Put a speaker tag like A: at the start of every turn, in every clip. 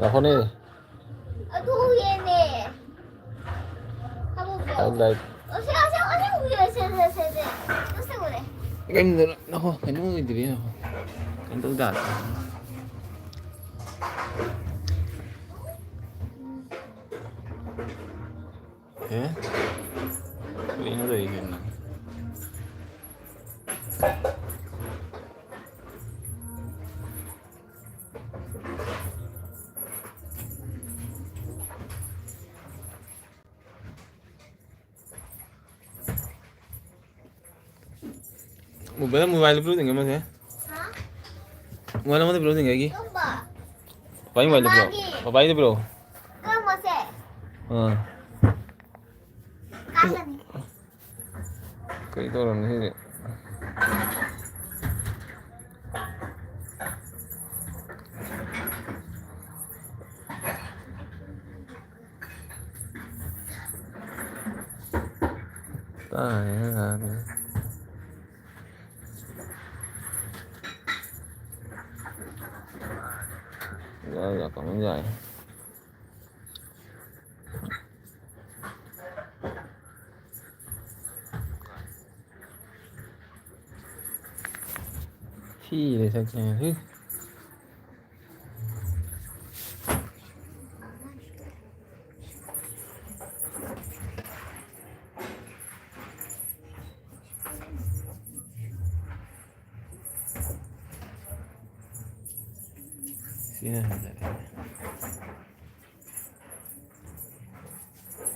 A: Ako na eh.
B: Aduh, ini. Kamu
A: I
B: bro.
A: like.
B: Saya udah saya. Terus saya boleh.
A: Ganito na. Ako, ano mo hindi ako. Ganito dati. Eh? Ini na tayo yun na. Mobile पर देंगे मैं
B: Hah?
A: Mobile में bro देंगे की
B: Coba.
A: पापा mobile bro पापा ही bro
B: Kamu masih.
A: हाँ
B: Kasan.
A: कई तो नहीं ya kamu जाए ठीक ले सकते हैं फिर sini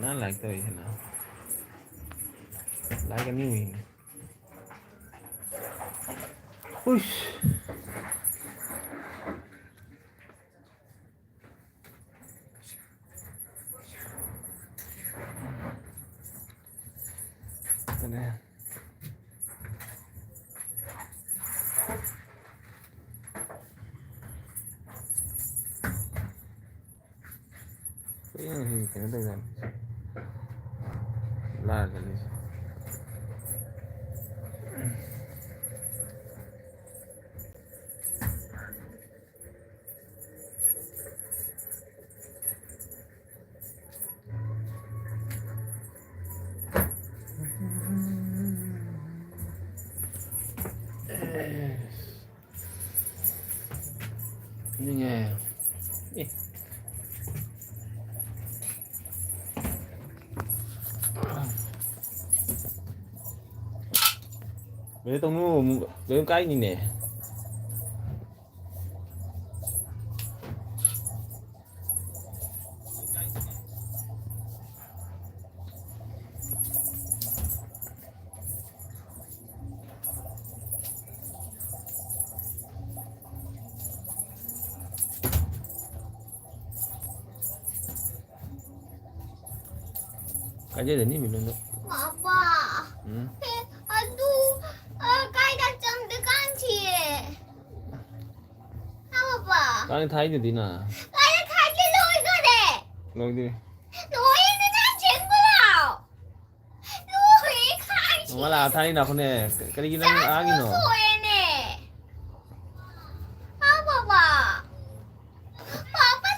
A: nah like tuh ya nah like a new in push Nah, kayaknya sih kayaknya kan lah kali ini ya eh Vậy tao mua mấy cái như nè aja dan ini belum tuh
B: Apa? Aduh, kayak datang dekan sih. Apa pak?
A: kan thay jadi nah
B: Kayak kaget lo itu deh.
A: lo di
B: Lo ini kan cenggulau. Lo ini kan sih.
A: malah thay nak nih kali gini angin no
B: Lo ini. Apa pak? Papa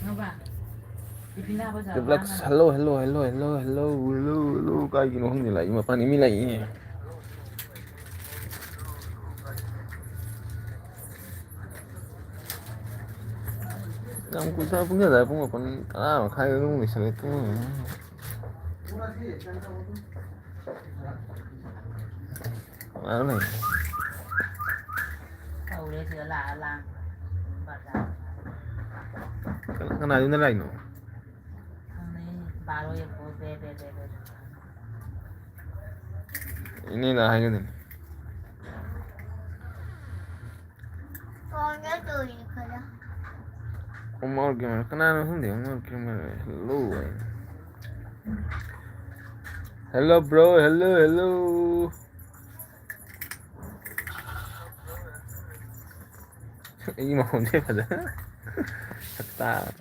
C: Ngapa? Dipindah apa
A: Dia bilang hello hello hello hello hello hello hello kayak gini không thì lại mà pan ini lagi. Yang kusa punya dah pun apa mà khai cái lúc này sao itu. Mana này?
C: Tahu dia sudah lalang. Baca.
A: Cái nào chúng nó lạnh nó?
C: Ini baru ya be.
A: Ini là hai cái này.
B: Con nhớ từ gì cơ đó.
A: Omar gimana? Kenapa không dia Omar gimana? Hello. Hello bro, hello hello. Ini mau dia pada. Kata.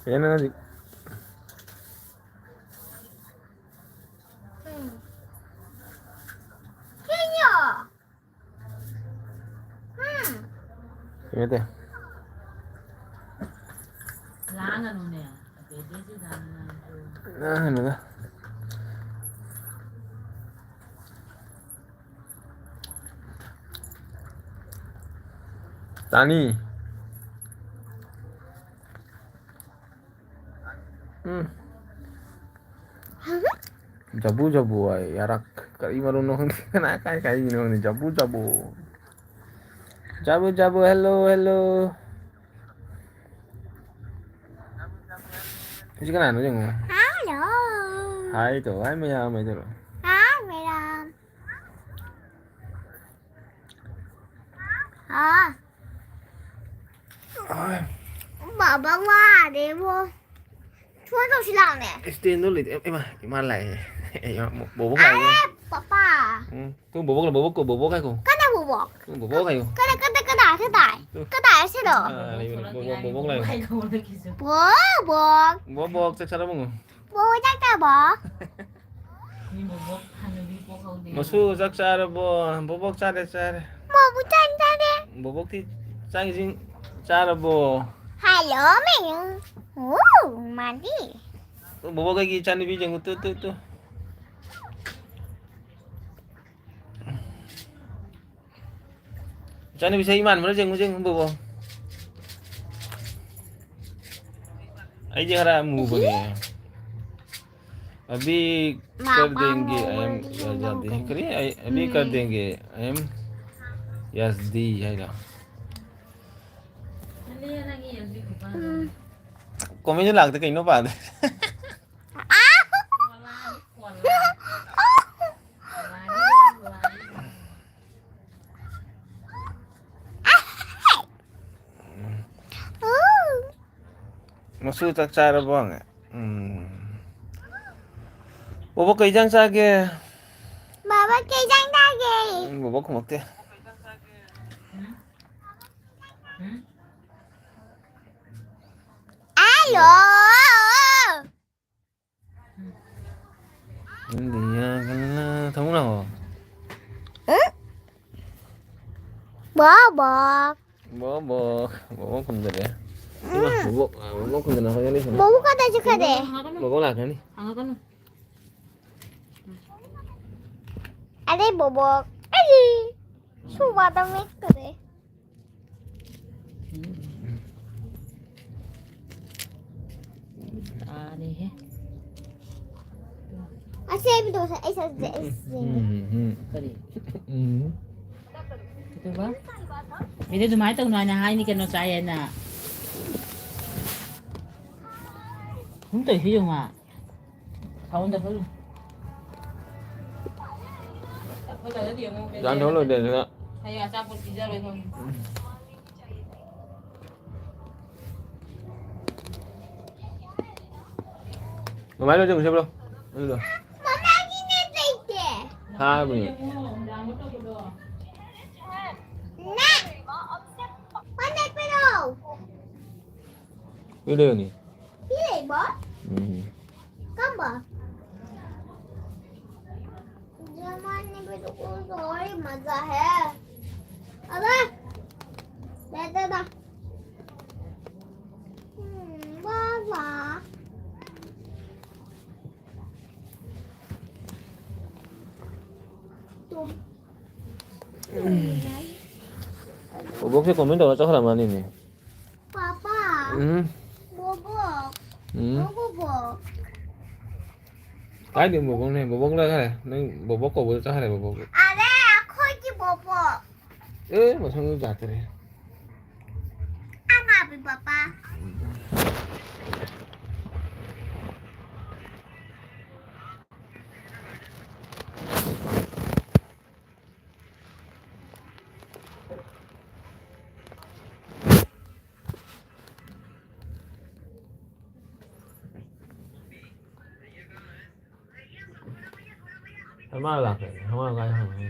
A: Cái nó gì?
B: Thế nhở?
A: Cái gì?
C: Langan nune. Beda sih kan.
A: Nah, ini dah. Tani. Jabu ay yarak kali marunong kena kayak gini nih jabu. Hello hello. Cái cái này nó chừng
B: Hello.
A: hai tuổi hai mươi mày rồi.
B: Hi, madam. Bảo bà qua để vô. Chúa đâu chỉ làm nè.
A: Extend dulu em mà lại bobok lại.
B: Papa.
A: Tuh bobok cái cô.
B: Cái nào bố bọc?
A: Bobok cái cô.
B: Cái đài thế đài. Cái đài sẽ đỡ.
A: Bobok lại.
B: Bố bọc.
A: Bobok chắc sao không?
B: Bố chắc ta bọc.
C: Ini bobok hanuri pokaw din.
A: Masu chắc sao bobok sao đấy.
B: Bố bố chân ra đi.
A: Bobok thì sang gì sao bo.
B: Hello mình. Mà đi.
A: Bobok cái gì chăn đi bijeng tu. Chăn bisa iman mana jeng bobok. Ai jeng hara mu bagi. अभी कर देंगे M आजादी करिए अभी कर देंगे M yes दी है ना
C: Ano yan ang iyan? Di ko pa.
A: Comment लगते कहीं ना पाते
C: Wala.
A: maksud tak cara bang bobo kay jang sage
B: Baba cây răng ta gì?
A: bobo không mất
B: Alo.
A: hindi ya kana tamu na ho
B: Bố bọc.
A: bobo không được ya bobo không được nào đi
B: Bố có tay chưa khai để?
A: bobo lạc này đi
C: Ang ako no.
B: Ở đây bố bọc. Cái gì? Su ba tao biết cái đấy.
C: Tadi he.
B: Ở xe video saya sini.
C: Tadi.
A: Hmm.
C: Betul ba? Hindi dumay itong nanahay ni kano saya na. Hindi siya nga. Kaun dah dulu. Apa dah dia mau?
A: Jangan dulu deh enggak.
C: Saya asap pizza loh.
A: Kemarin aja bisa belum? Udah.
B: Mama gini deh.
A: Hai bunyi.
B: Nak. Mana video?
A: Video nih.
B: Ini bos. Gambar. Zaman ini video को sorry मजा है अबे दे दा बाबा तुम
A: Boboknya komen udah cocok sama ini.
B: पापा bobok bobok
A: Cái điểm bobok này, bobok là cái này, nó bobok cổ bobok cái này bobok.
B: अरे आँखों की bobok
A: Eh, mà sao nó giặt thế này?
B: apa भी पापा
A: Hamaga là cái, hamaga cái hamaga.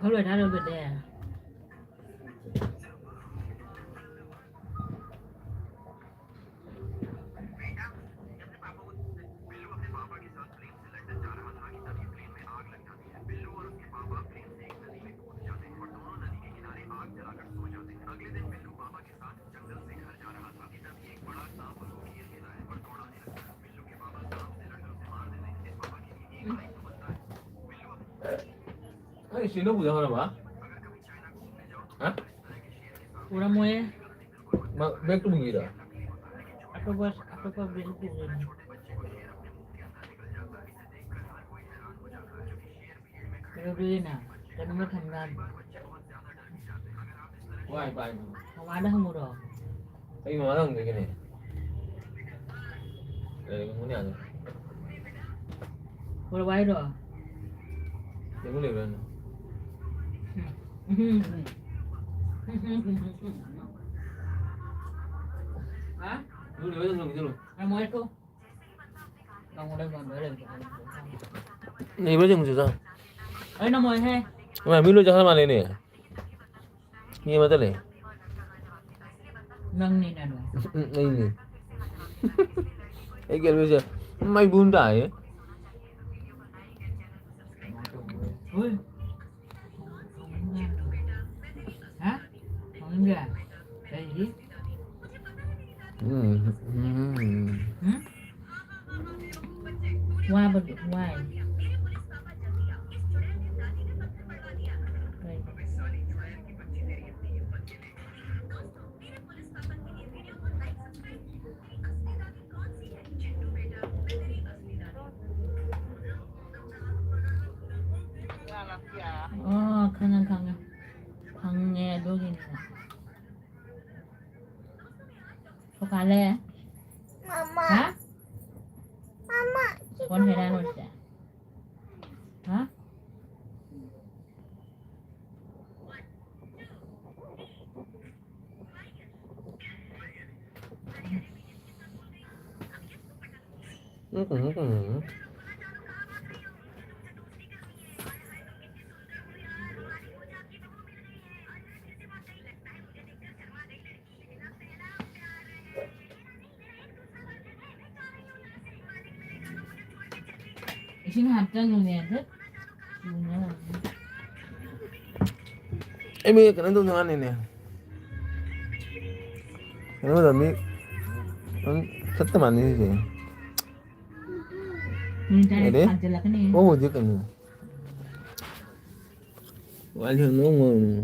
C: Có lời đã đâu được đây à?
A: Cái gì nó bùi hơn mà? Hả?
C: Udah mulai.
A: Mà biết cái bùi gì đó?
C: Apa bos berhenti? Kalau beli nah, kan nomor kamera.
A: Ngoài bài
C: Không ada kamu dong.
A: cái mà nó cái này. Đây muốn nhà rồi.
C: Udah baik dong.
A: Đừng có liều lên.
C: Hah?
A: Lu liều lên luôn.
C: Kamu itu? Kamu udah gambar lagi.
A: Này bây giờ mình sao?
C: Ayo nomor he.
A: Mà mình lưu cho hai này nè. Nghe mà tới này.
C: Nang ni nado.
A: Đây nè. Cái kia bây giờ mày buồn đại ấy.
C: Ui. Hah? Mau enggak? Kayak gini? Wah berdua, wah. Oh, kangen begini. Pokale ya?
B: mama
C: Hah?
B: mama
C: Kon heran udah. Hah? Sino hatang nung niya? Ano?
A: Emi kenapa tuh aneh nih? Kenapa tapi kan teman sih.
C: Minta
A: Ada?
C: aja lah kan ya.
A: Oh, dia kan. Wajah nongol.